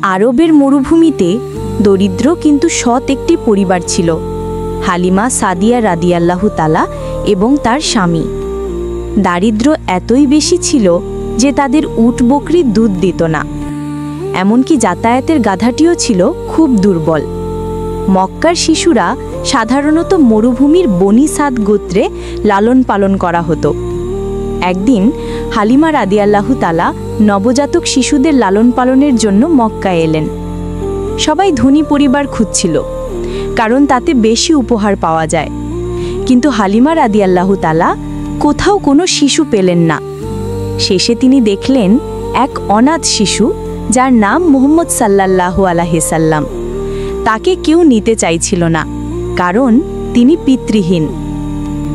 আরবের মরুভূমিতে দরিদ্র কিন্তু সৎ একটি পরিবার ছিল, হালিমা সাদিয়া রাদিয়াল্লাহু তাআলা এবং তার স্বামী। দারিদ্র্য এতই বেশি ছিল যে তাদের উট বকরির দুধ দিত না, এমনকি যাতায়াতের গাধাটিও ছিল খুব দুর্বল। মক্কার শিশুরা সাধারণত মরুভূমির বনি সাদ গোত্রে লালন পালন করা হতো। একদিন হালিমা রাদিয়াল্লাহু তাআলা নবজাতক শিশুদের লালন পালনের জন্য মক্কায় এলেন। সবাই ধনী পরিবার খুঁজছিল, কারণ তাতে বেশি উপহার পাওয়া যায়। কিন্তু হালিমা রাদিয়াল্লাহু তাআলা কোথাও কোনো শিশু পেলেন না। শেষে তিনি দেখলেন এক অনাথ শিশু, যার নাম মুহাম্মদ সাল্লাল্লাহু আলাইহি সাল্লাম। তাকে কেউ নিতে চাইছিল না, কারণ তিনি পিতৃহীন।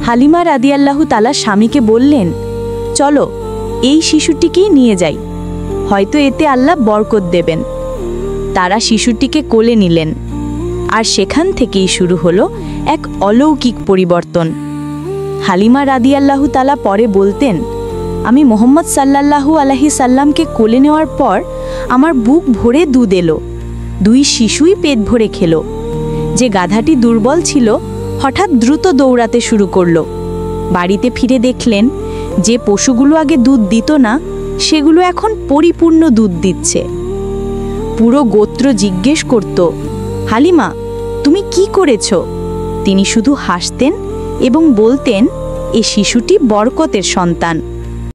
হালিমা রাদিয়াল্লাহু তাআলা স্বামীকে বললেন, চলো এই শিশুটিকেই নিয়ে যাই, হয়তো এতে আল্লাহ বরকত দেবেন। তারা শিশুটিকে কোলে নিলেন, আর সেখান থেকেই শুরু হলো এক অলৌকিক পরিবর্তন। হালিমা রাদিয়াল্লাহু তাআলা পরে বলতেন, আমি মুহাম্মদ সাল্লাল্লাহু আলাইহি সাল্লামকে কোলে নেওয়ার পর আমার বুক ভরে দুধ এলো। দুই শিশুই পেট ভরে খেলো। যে গাধাটি দুর্বল ছিল হঠাৎ দ্রুত দৌড়াতে শুরু করলো। বাড়িতে ফিরে দেখলেন যে পশুগুলো আগে দুধ দিত না, সেগুলো এখন পরিপূর্ণ দুধ দিচ্ছে। পুরো গোত্র জিজ্ঞেস করত, হালিমা তুমি কি করেছ? তিনি শুধু হাসতেন এবং বলতেন, এ শিশুটি বরকতের সন্তান।